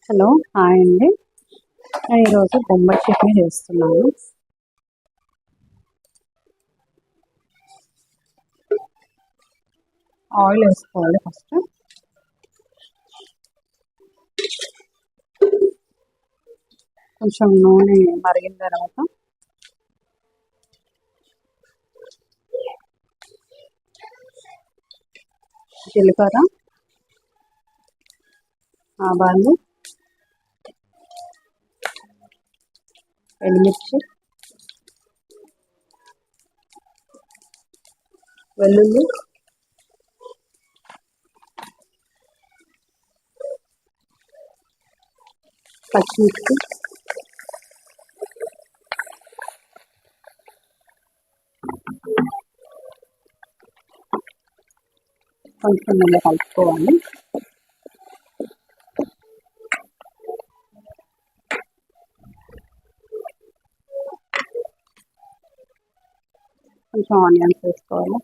Hello hi అండి. నేను ఈరోజు బొంబాయి చట్నీ చేస్తున్నాను. ఆయిల్ వేసుకోవాలి. ఫస్ట్ కొంచెం నూనె మరిగిన తర్వాత జీలకర్ర, ఆవాలు, ఎండుమిర్చి, వెల్లుల్లి, పచ్చిమిర్చి, కొంచెం ఇలా కలుపుకోవాలి. కొంచెం ఆనియన్స్ వేసుకోవాలి.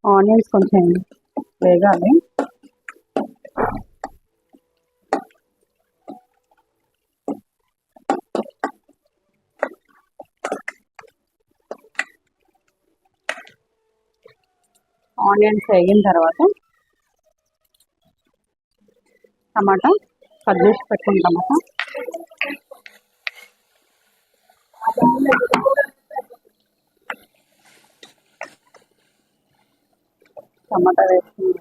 ఆనియన్స్ కొంచెం వేగాలి. ఆనియన్స్ వేగిన తర్వాత టమాటా కట్ చేసి పెట్టుకున్న టమాటా వేసుకుని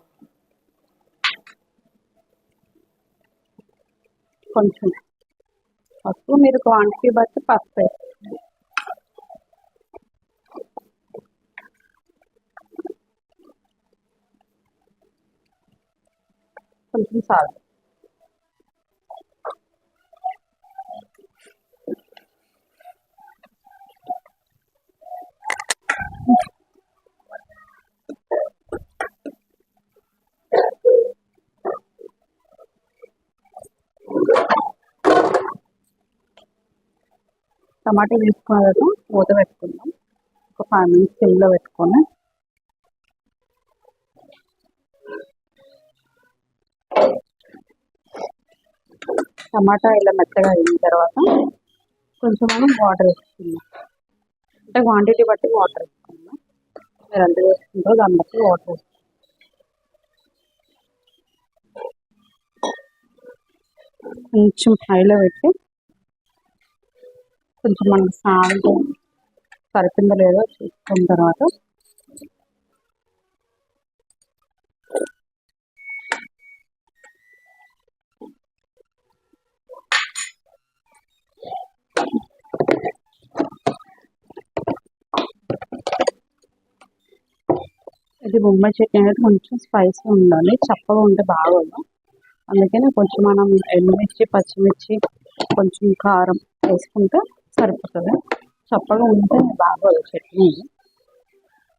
కొంచెం పసుపు, మీరు క్వాంటిటీ బట్టి పసుపు వేసుకోండి. కొంచెం సాల్ట్. టమాటా వేసుకున్న తర్వాత మూత పెట్టుకుందాం. ఒక 5 minutes సిమ్లో పెట్టుకొని టమాటా ఇలా మెత్తగా అయిన తర్వాత కొంచెం మనం వాటర్ వేసుకుందాం. అంటే క్వాంటిటీ బట్టి వాటర్ వేసుకుందాం. మీరు ఎంత వేసుకుంటారో దాన్ని బట్టి వాటర్ వేసుకుందాం. కొంచెం హైలో పెట్టి కొంచెం మనకి సాల్ట్ సరిపోయిందో లేదో చూసుకున్న తర్వాత ఇది బొంబాయి చట్నీ అనేది కొంచెం స్పైసీ ఉండాలి. చప్పగా ఉంటే బాగోదు. అందుకని కొంచెం మనం ఎండుమిర్చి, పచ్చిమిర్చి, కొంచెం కారం వేసుకుంటే సరిపోతుంది. చప్పగా ఉంటే బాగోదు చట్నీ.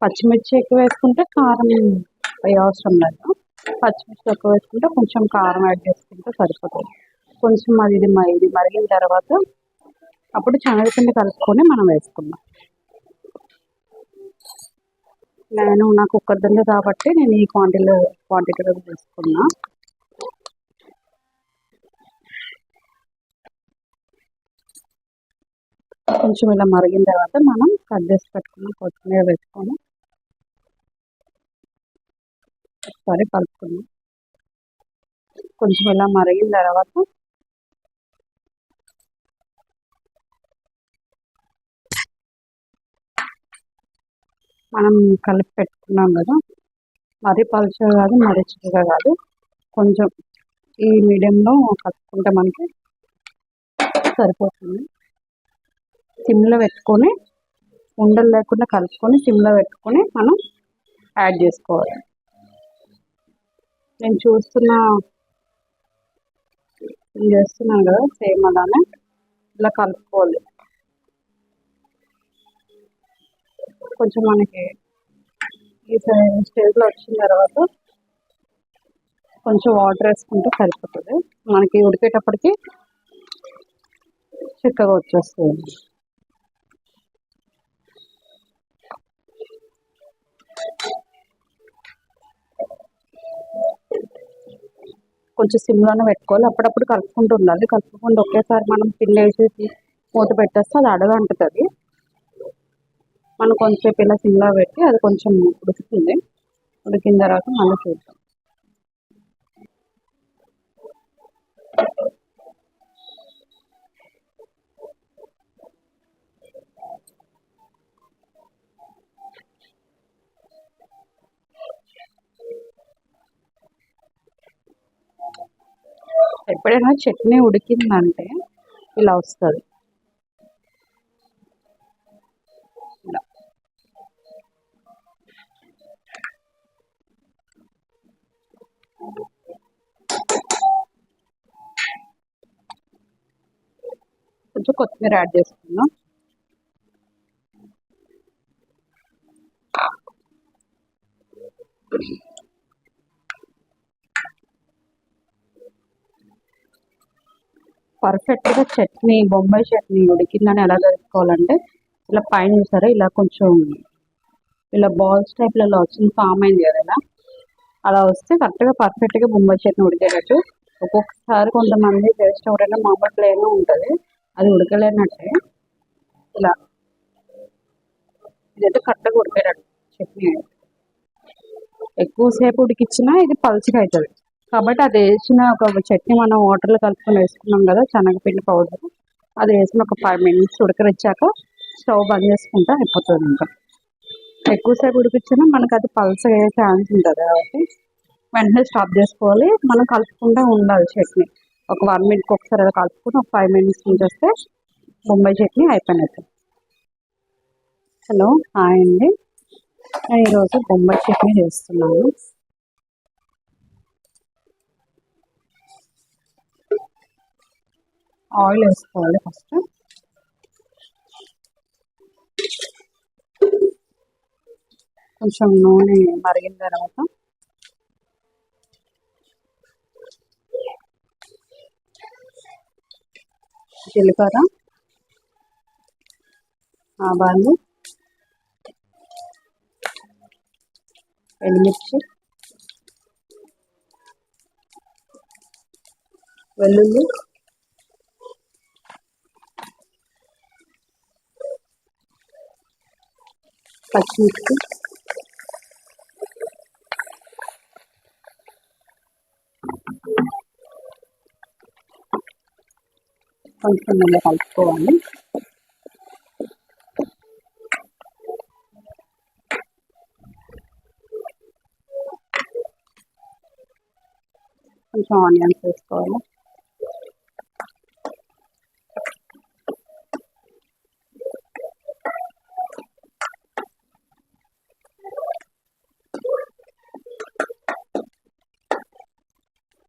పచ్చిమిర్చి ఎక్కువ వేసుకుంటే కారం అవసరం లేదు. పచ్చిమిర్చి ఎక్కువ వేసుకుంటే కొంచెం కారం యాడ్ చేసుకుంటే సరిపోతుంది. కొంచెం ఇది మరిగిన తర్వాత అప్పుడు శనగపిండి కలుపుకొని మనం వేసుకుందాం. నాకు ఒక్కరిది కాబట్టి నేను ఈ క్వాంటిటీలో తీసుకున్నా. కొంచెం ఇలా మరిగిన తర్వాత మనం కట్ చేసి పెట్టుకున్న కొత్తిమీర వేసుకొని ఒకసారి కలుపుకుందాం. కొంచెం ఇలా మరిగిన తర్వాత మనం కలిపి పెట్టుకున్నాం కదా, మరీ పలుచగా కాదు, మరీ చిక్కగా కాదు, కొంచెం ఈ మీడియంలో కలుపుకుంటే మనకి సరిపోతుంది. సిమ్లో పెట్టుకొని ఉండలు లేకుండా కలుపుకొని సిమ్లో పెట్టుకొని మనం యాడ్ చేసుకోవాలి. నేను చేస్తున్నాను కదా, సేమ్ అలానే ఇలా కలుపుకోవాలి. కొంచెం మనకి ఈ స్టేజ్లో వచ్చిన తర్వాత కొంచెం వాటర్ వేసుకుంటే సరిపోతుంది. మనకి ఉడికేటప్పటికి చిక్కగా వచ్చేస్తుంది. కొంచెం సిమ్లోనే పెట్టుకోవాలి. అప్పుడప్పుడు కలుపుకుంటూ ఉండాలి. కలుపుకుంటూ ఒకేసారి మనం పిండి వేసేసి మూత పెట్టేస్తే అది అడగంటుతుంది. మనం కొంచెంసేపు ఇలా సిమ్లో పెట్టి అది కొంచెం ఉడుకుతుంది. ఉడికిన తర్వాత మళ్ళీ చూద్దాం. ఎప్పుడైనా చట్నీ ఉడికిందంటే ఇలా వస్తుంది. ఇలా కొంచెం కొత్తిమీర యాడ్ చేసుకుందాం. పర్ఫెక్ట్గా చట్నీ, బొంబాయి చట్నీ ఉడికిందని ఎలా తెలుసుకోవాలంటే ఇలా పైన చూసారా, ఇలా కొంచెం ఇలా బాల్స్ టైప్లో ఇలా వచ్చింది, ఫామ్ అయింది కదా ఇలా. అలా వస్తే కరెక్ట్గా పర్ఫెక్ట్గా బొంబాయి చట్నీ ఉడికేటట్టు. ఒక్కొక్కసారి కొంతమంది టేస్ట్ ఎవరైనా మామూలు ప్లేన్ ఉంటుంది, అది ఉడకలేనట్టే. ఇలా ఇదైతే కరెక్ట్గా ఉడికేటట్టు చట్నీ. ఎక్కువసేపు ఉడికిచ్చినా ఇది పలుచగా అవుతుంది. కాబట్టి అది వేసిన ఒక చట్నీ మనం వాటర్లో కలుపుకొని వేసుకున్నాం కదా శనగపిండి పౌడర్, అది వేసిన ఒక 5 minutes ఉడకరిచ్చాక స్టవ్ బంద్ చేసుకుంటే అయిపోతుంది. ఇంకా ఎక్కువసేపు ఉడికిచ్చినా మనకు అది పలుచగా అయ్యే ఛాన్స్ ఉంటుంది. కాబట్టి వెంటనే స్టాప్ చేసుకోవాలి. మనం కలుపుకుంటూ ఉండాలి చట్నీ. ఒక 1 minute ఒకసారి అలా కలుపుకొని ఒక 5 minutes ఉంచేస్తే బొంబాయి చట్నీ అయిపోయినట్టు. హలో, హాయ్ అండి. నేను ఈరోజు బొంబాయి చట్నీ చేస్తున్నాను. ఆయిల్ వేసుకోవాలి. ఫస్ట్ కొంచెం నూనె మరిగిన తర్వాత జీలకర్ర, ఆవాలు, ఎండుమిర్చి, వెల్లుల్లి, పచ్చిమిర్చి, కొంచెం ఇలా కలుపుకోవాలి. కొంచెం ఆనియన్స్ వేసుకోవాలి.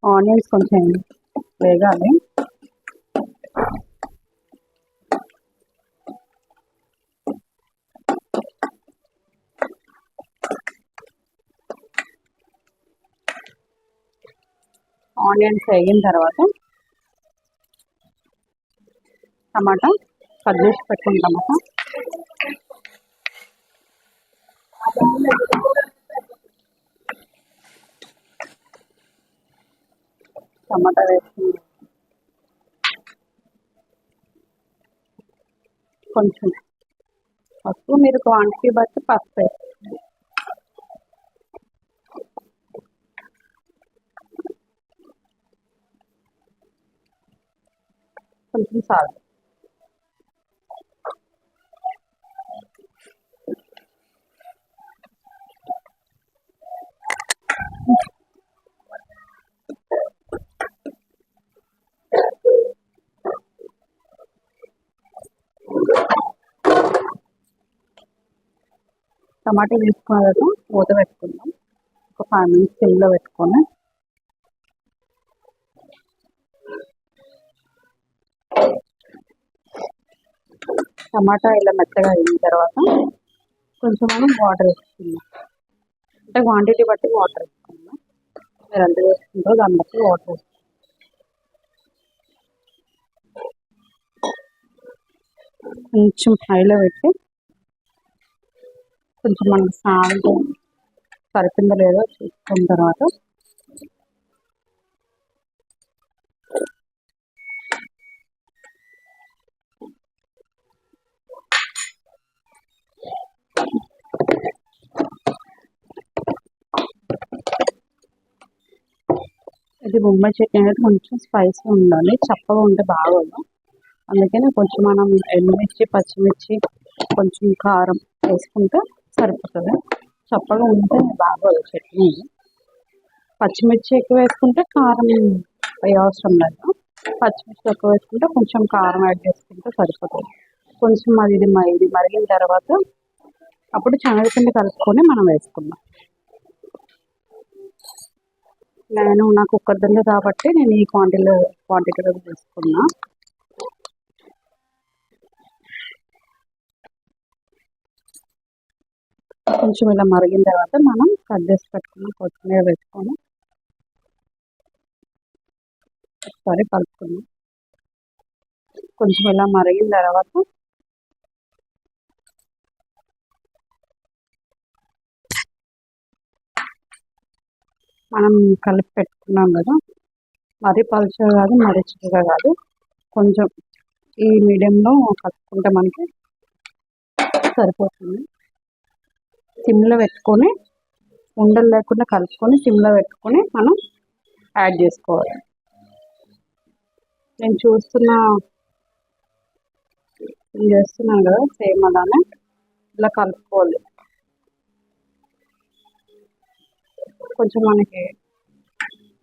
ఆనియన్స్ కొంచెం వేగాలి. ఆనియన్స్ వేగిన తర్వాత టమాటా, కట్ చేసి పెట్టుకున్న టమాటా వేసుకుని కొంచెం పసుపు, మీరు క్వాంటిటీ బట్టి పసుపు వేసుకోండి. కొంచెం సాల్ట్. టమాటా వేసుకున్న తర్వాత మూత పెట్టుకుందాం. ఒక 5 minutes సిమ్లో పెట్టుకొని టమాటా ఇలా మెత్తగా అయిన తర్వాత కొంచెం మనం వాటర్ వేసుకుందాం. అంటే క్వాంటిటీ బట్టి వాటర్ వేసుకుందాం. మీరు ఎంత వేసుకుంటారో దాన్ని బట్టి వాటర్ వేసుకుందాం. కొంచెం హైలో పెట్టి కొంచెం మనకి సాల్ట్ సరిపోయిందో లేదో చూసుకున్న తర్వాత ఇది బొంబాయి చట్నీ అనేది కొంచెం స్పైసీ ఉండాలి, చప్పగా ఉంటే బాగోదు. అందుకని కొంచెం మనం ఎండుమిర్చి పచ్చిమిర్చి కొంచెం కారం వేసుకుంటే సరిపోతుంది. చప్పగా ఉంటే బాగోదు చట్నీ. పచ్చిమిర్చి ఎక్కువ వేసుకుంటే కారం అవసరం లేదు, పచ్చిమిర్చి ఎక్కువ వేసుకుంటే కొంచెం కారం యాడ్ చేసుకుంటే సరిపోతుంది. కొంచెం ఇది మరిగిన తర్వాత అప్పుడు శనగపిండి కలుపుకొని మనం వేసుకుందాం. నాకు ఒక్కరిదండే కాబట్టి నేను ఈ క్వాంటిటీలో తీసుకున్నా. కొంచెం ఇలా మరిగిన తర్వాత మనం కట్ చేసి పెట్టుకున్న కొత్తిమీర వేసుకొని ఒకసారి కలుపుకుందాం. కొంచెం ఇలా మరిగిన తర్వాత మనం కలిపి పెట్టుకున్నాం కదా, మరీ పలుచగా కాదు మరీ చిక్కగా కాదు, కొంచెం ఈ మీడియంలో కలుపుకుంటే మనకి సరిపోతుంది. సిమ్లో పెట్టుకొని ఉండలు లేకుండా కలుపుకొని సిమ్లో పెట్టుకొని మనం యాడ్ చేసుకోవాలి. నేను చేస్తున్నాను కదా, సేమ్ అలానే ఇలా కలుపుకోవాలి. కొంచెం మనకి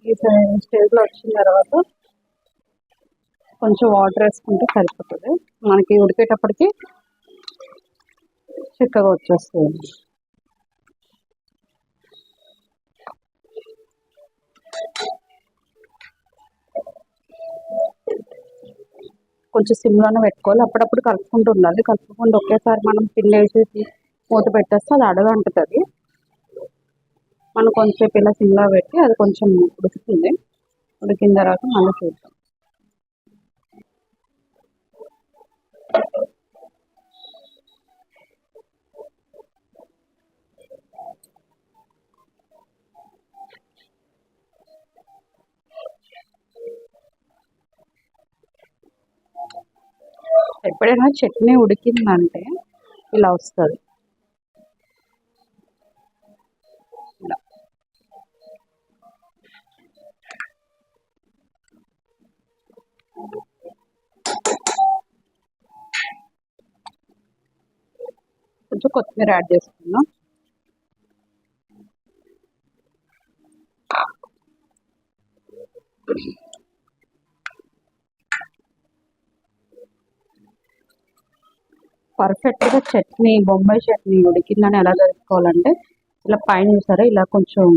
ఈ స్టేజ్లో వచ్చిన తర్వాత కొంచెం వాటర్ వేసుకుంటే సరిపోతుంది. మనకి ఉడికేటప్పటికి చిక్కగా వచ్చేస్తుంది. కొంచెం సిమ్లోనే పెట్టుకోవాలి, అప్పుడప్పుడు కలుపుకుంటూ ఉండాలి. కలుపుకుంటూ ఒకేసారి మనం పిండి వేసేసి మూత పెట్టేస్తే అది అడగంటుతుంది. మనం కొంచెంసేపు ఇలా సిమ్లో పెట్టి అది కొంచెం ఉడుకుతుంది. ఉడికిన తర్వాత మళ్ళీ చూద్దాం. ఎప్పుడైనా చట్నీ ఉడికిందంటే ఇలా వస్తుంది. ఇలా కొంచెం కొత్తిమీర యాడ్ చేసుకుందాం. పర్ఫెక్ట్గా చట్నీ బొంబాయి చట్నీ ఉడికిందని ఎలా తెలుసుకోవాలంటే ఇలా పైన చూసారా, ఇలా కొంచెం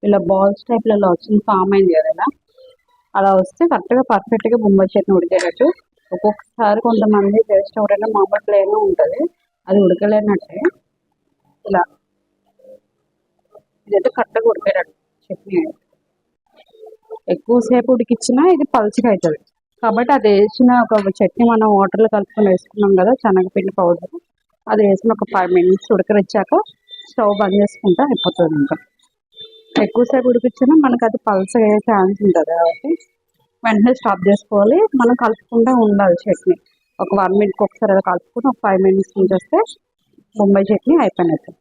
ఇలా బాల్స్ టైప్లో వచ్చింది, ఫామ్ అయింది కదా, ఇలా అలా వస్తే కరెక్ట్గా పర్ఫెక్ట్గా బొంబాయి చట్నీ ఉడికేటట్టు. ఒక్కొక్కసారి కొంతమంది టేస్ట్ ఎవరైనా మామూలు ప్లేన్ ఉంటుంది, అది ఉడకలేనట్టే. ఇలా ఇదైతే కరెక్ట్గా ఉడికేటట్టు చట్నీ. ఎక్కువసేపు ఉడికిచ్చినా ఇది పలుచగా అవుతుంది. కాబట్టి అది వేసిన ఒక చట్నీ మనం వాటర్లో కలుపుకొని వేసుకున్నాం కదా శనగపిండి పౌడర్, అది వేసిన ఒక 5 minutes ఉడకరిచ్చాక స్టవ్ బంద్ చేసుకుంటే అయిపోతుంది. ఇంకా ఎక్కువసేపు ఉడికిచ్చినా మనకు అది పలుచగా అయ్యే ఛాన్స్ ఉంటుంది కాబట్టి వెంటనే స్టాప్ చేసుకోవాలి. మనం కలుపుకుంటూ ఉండాలి చట్నీ. ఒక 1 minute ఒకసారి అలా కలుపుకొని ఒక 5 minutes ఉంచేస్తే బొంబాయి చట్నీ అయిపోయినట్టు.